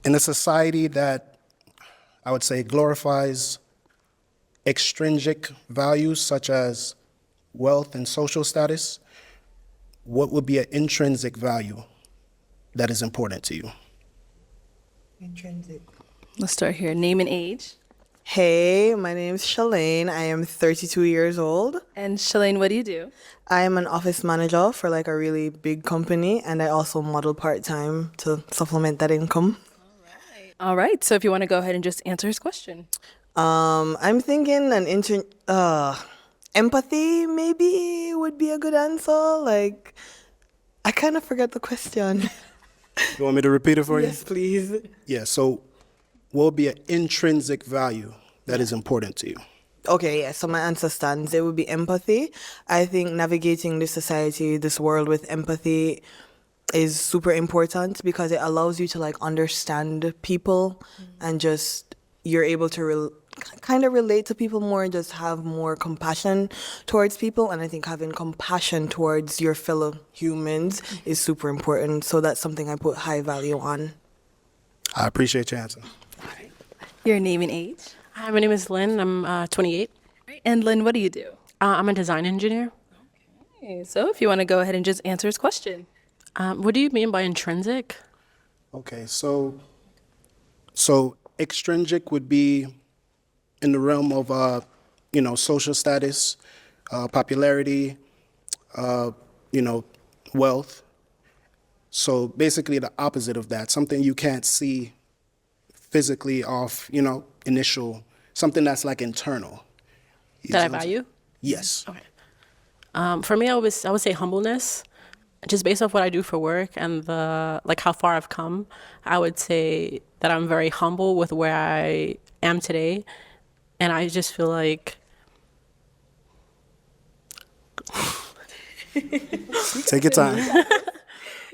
In a society that I would say glorifies extrinsic values such as wealth and social status, what would be an intrinsic value that is important to you? Intrinsic. Let's start here. Name and age. Hey, my name's Shalane. I am 32 years old. And Shalane, what do you do? I am an office manager for like a really big company, and I also model part-time to supplement that income. All right. So if you want to go ahead and just answer his question. I'm thinking empathy maybe would be a good answer. Like, I kind of forgot the question. You want me to repeat it for you? Yes, please. Yeah, so what would be an intrinsic value that is important to you? Okay, yeah, so my answer stands. It would be empathy. I think navigating this society, this world with empathy is super important because it allows you to like understand people and just you're able to kind of relate to people more, just have more compassion towards people. And I think having compassion towards your fellow humans is super important. So that's something I put high value on. I appreciate your answer. Your name and age. Hi, my name is Lynn. I'm 28. And Lynn, what do you do? I'm a design engineer. Okay, so if you want to go ahead and just answer his question. What do you mean by intrinsic? Okay, so extrinsic would be in the realm of social status, popularity, wealth. So basically the opposite of that, something you can't see physically off, initial, something that's like internal. That I value? Yes. Okay. For me, I would say humbleness. Just based off what I do for work and how far I've come, I would say that I'm very humble with where I am today. And I just feel like Take your time.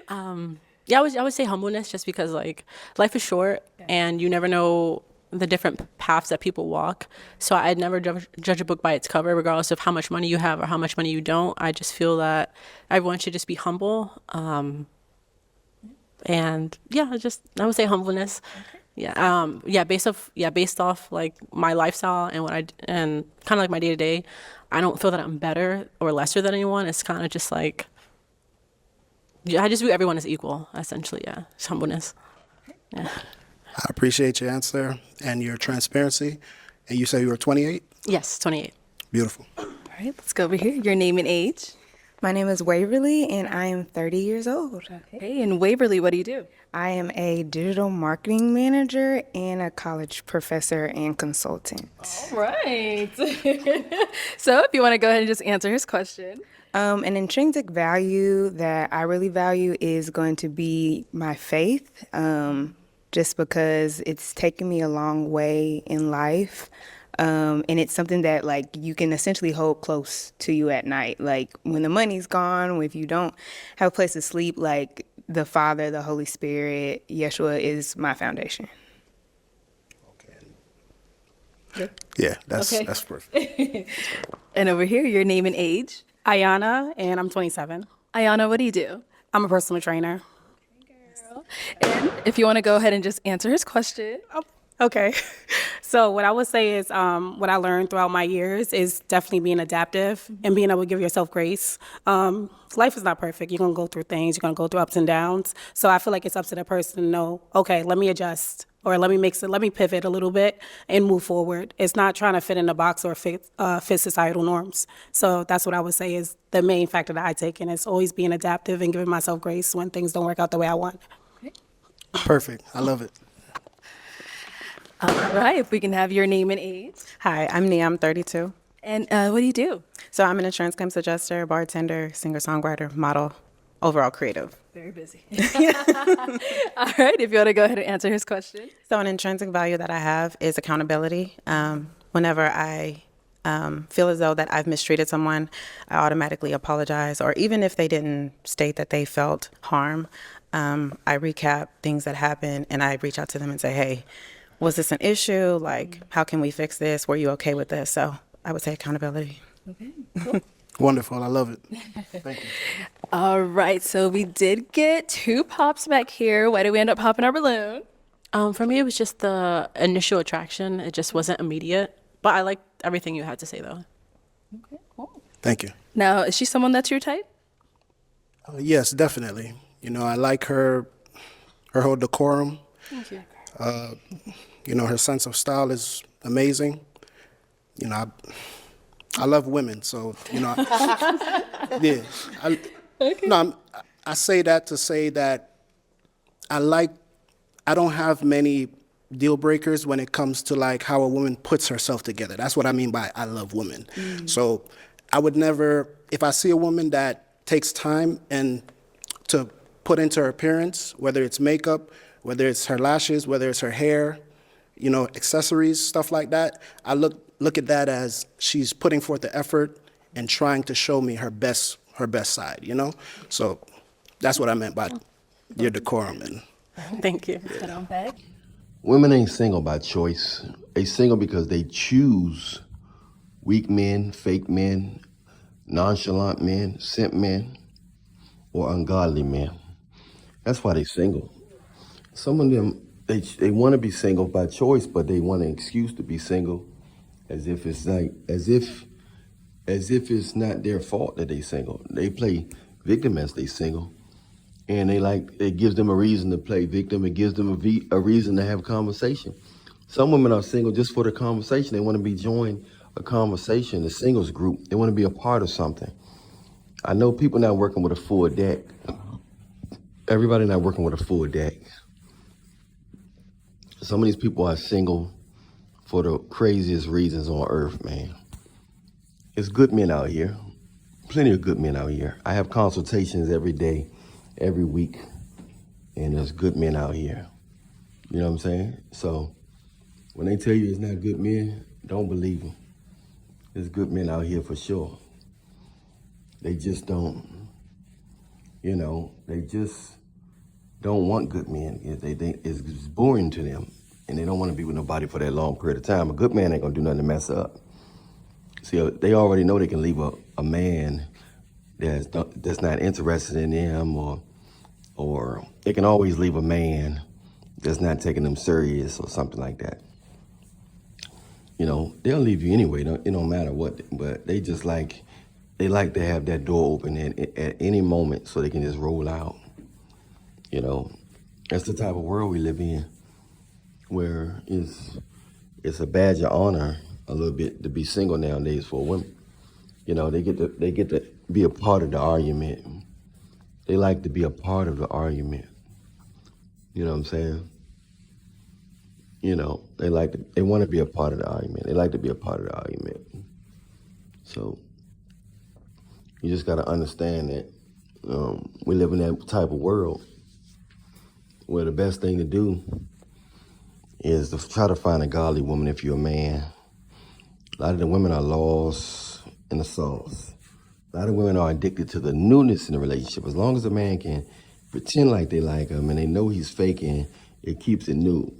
I would say humbleness just because like life is short and you never know the different paths that people walk. So I'd never judge a book by its cover, regardless of how much money you have or how much money you don't. I just feel that everyone should just be humble. And yeah, I would say humbleness. Okay. Based off like my lifestyle and and kind of like my day to day, I don't feel that I'm better or lesser than anyone. It's kind of just like, I just view everyone as equal, essentially. Yeah, it's humbleness. Yeah. I appreciate your answer and your transparency. And you say you were 28? Yes, 28. Beautiful. All right, let's go over here. Your name and age. My name is Waverly, and I am 30 years old. Okay, and Waverly, what do you do? I am a digital marketing manager and a college professor and consultant. All right. So if you want to go ahead and just answer his question. An intrinsic value that I really value is going to be my faith, just because it's taken me a long way in life. And it's something that like you can essentially hold close to you at night. Like when the money's gone, if you don't have a place to sleep, like the Father, the Holy Spirit, Yeshua is my foundation. Okay. Yeah, that's perfect. And over here, your name and age. Ayana, and I'm 27. Ayana, what do you do? I'm a personal trainer. And if you want to go ahead and just answer his question. Okay. So what I would say is what I learned throughout my years is definitely being adaptive and being able to give yourself grace. Life is not perfect. You're going to go through things. You're going to go through ups and downs. So I feel like it's up to the person to know, okay, let me adjust or let me pivot a little bit and move forward. It's not trying to fit in a box or fit societal norms. So that's what I would say is the main factor that I take in is always being adaptive and giving myself grace when things don't work out the way I want. Perfect. I love it. All right, if we can have your name and age. Hi, I'm Nia. I'm 32. And what do you do? So I'm an insurance claims adjuster, bartender, singer-songwriter, model, overall creative. Very busy. All right, if you want to go ahead and answer his question. So an intrinsic value that I have is accountability. Whenever I feel as though that I've mistreated someone, I automatically apologize. Or even if they didn't state that they felt harm, I recap things that happened and I reach out to them and say, hey, was this an issue? Like, how can we fix this? Were you okay with this? So I would say accountability. Okay, cool. Wonderful. I love it. Thank you. All right, so we did get 2 pops back here. Why did we end up popping our balloon? For me, it was just the initial attraction. It just wasn't immediate. But I liked everything you had to say, though. Thank you. Now, is she someone that's your type? Yes, definitely. You know, I like her whole decorum. Thank you. You know, her sense of style is amazing. You know, I love women, so, you know, yeah. I say that to say that I don't have many deal breakers when it comes to like how a woman puts herself together. That's what I mean by I love women. So I would never, if I see a woman that takes time and to put into her appearance, whether it's makeup, whether it's her lashes, whether it's her hair, you know, accessories, stuff like that, I look at that as she's putting forth the effort and trying to show me her best side, you know? So that's what I meant by your decorum. And Thank you. Women ain't single by choice. They single because they choose weak men, fake men, nonchalant men, simp men, or ungodly men. That's why they single. Some of them, they want to be single by choice, but they want an excuse to be single, as if it's it's not their fault that they single. They play victim as they single. And it gives them a reason to play victim. It gives them a reason to have a conversation. Some women are single just for the conversation. They want to be joined a conversation, a singles group. They want to be a part of something. I know people not working with a full deck. Everybody not working with a full deck. Some of these people are single for the craziest reasons on earth, man. There's good men out here. Plenty of good men out here. I have consultations every day, every week, and there's good men out here. You know what I'm saying? So when they tell you it's not good men, don't believe them. There's good men out here for sure. They just don't, they just don't want good men. They think it's boring to them, and they don't want to be with nobody for that long period of time. A good man ain't gonna do nothing to mess up. See, they already know they can leave a man that's not interested in them, or they can always leave a man that's not taking them serious or something like that. You know, they'll leave you anyway. It don't matter what, but they like to have that door open at any moment so they can just roll out. You know, that's the type of world we live in, where it's a badge of honor a little bit to be single nowadays for women. You know, they get to be a part of the argument. They like to be a part of the argument. You know what I'm saying? You know, they want to be a part of the argument. They like to be a part of the argument. So you just got to understand that we live in that type of world where the best thing to do is to try to find a godly woman if you're a man. A lot of the women are lost in the sauce. A lot of women are addicted to the newness in the relationship. As long as a man can pretend like they like him and they know he's faking, it keeps it new.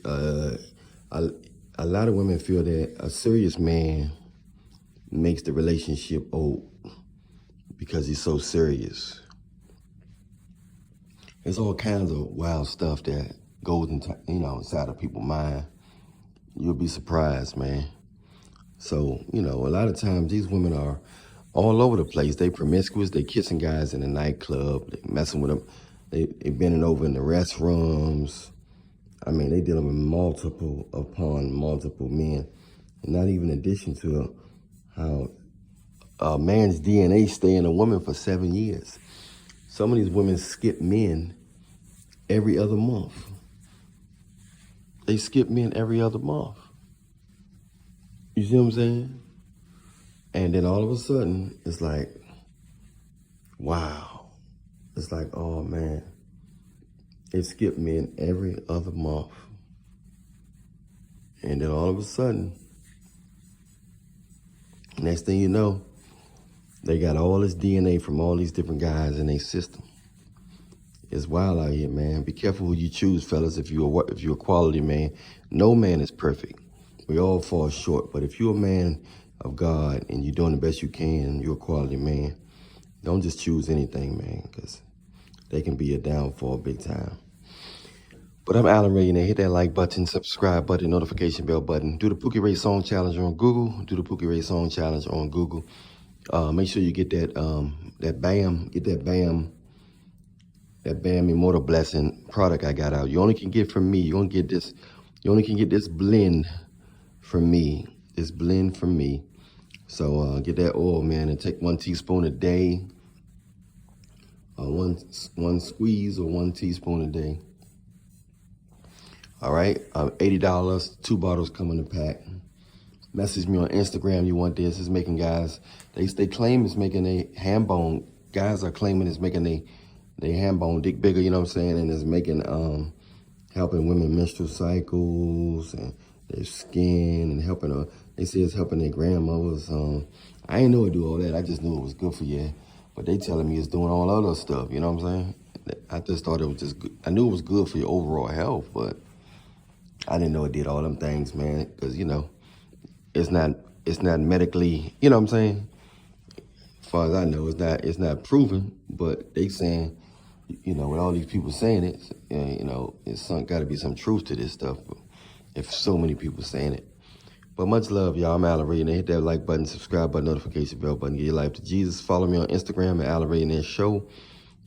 A lot of women feel that a serious man makes the relationship old because he's so serious. There's all kinds of wild stuff that goes inside of people's mind. You'll be surprised, man. So, a lot of times these women are all over the place. They promiscuous. They kissing guys in the nightclub. They messing with them. They bending over in the restrooms. I mean, they dealing with multiple upon multiple men. And not even in addition to how a man's DNA stay in a woman for 7 years. Some of these women skip men every other month. They skip men every other month. You see what I'm saying? And then all of a sudden, it's like, wow. It's like, oh man, they skip men every other month. And then all of a sudden, next thing you know, they got all this DNA from all these different guys in their system. It's wild out here, man. Be careful who you choose, fellas, if you're a quality man. No man is perfect. We all fall short. But if you're a man of God and you're doing the best you can, you're a quality man, don't just choose anything, man, because they can be a downfall big time. But I'm Alan Ray, and hit that like button, subscribe button, notification bell button. Do the Pookie Ray Song Challenge on Google. Do the Pookie Ray Song Challenge on Google. Make sure you get that that BAM Immortal Blessing product I got out. You only can get from me. You only can get this blend from me. This blend from me. So get that oil, man, and take 1 teaspoon a day. One squeeze or 1 teaspoon a day. All right, $80, 2 bottles come in the pack. Message me on Instagram. You want this? It's making guys. They claim it's making a ham bone. Guys are claiming it's making they ham bone dick bigger. You know what I'm saying? And it's making helping women menstrual cycles and their skin and helping. They say it's helping their grandmothers. I didn't know it do all that. I just knew it was good for you. But they telling me it's doing all other stuff. You know what I'm saying? I just thought it was just good. I knew it was good for your overall health, but I didn't know it did all them things, man, because, you know, it's not medically, you know what I'm saying? As far as I know, it's not proven, but they saying, you know, with all these people saying it, you know, it's got to be some truth to this stuff, if so many people saying it. But much love, y'all. I'm Alan Ray, and hit that like button, subscribe button, notification bell button, give your life to Jesus. Follow me on Instagram at Alan Ray and Show.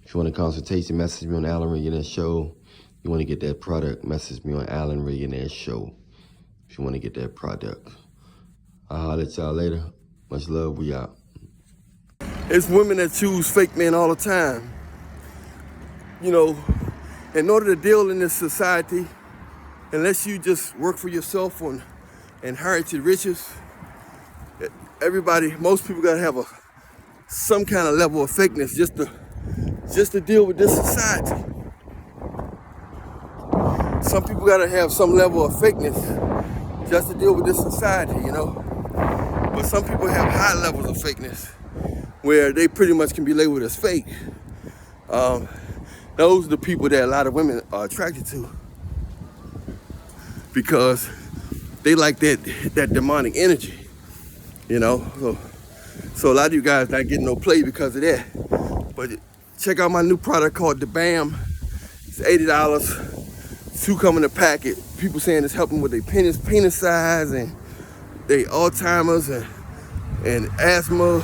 If you want a consultation, message me on Alan Ray and Show. You want to get that product, message me on Alan Ray and Show. If you want to get that product. I'll holler at y'all later. Much love, we out. It's women that choose fake men all the time. You know, in order to deal in this society, unless you just work for yourself and inherit riches, most people gotta have some kind of level of fakeness just to deal with this society. Some people gotta have some level of fakeness just to deal with this society, you know. But some people have high levels of fakeness where they pretty much can be labeled as fake. Those are the people that a lot of women are attracted to because they like that demonic energy, you know. So a lot of you guys not getting no play because of that. But check out my new product called the BAM. It's $80. 2 come in a packet. People saying it's helping with their penis size and their Alzheimer's and asthma.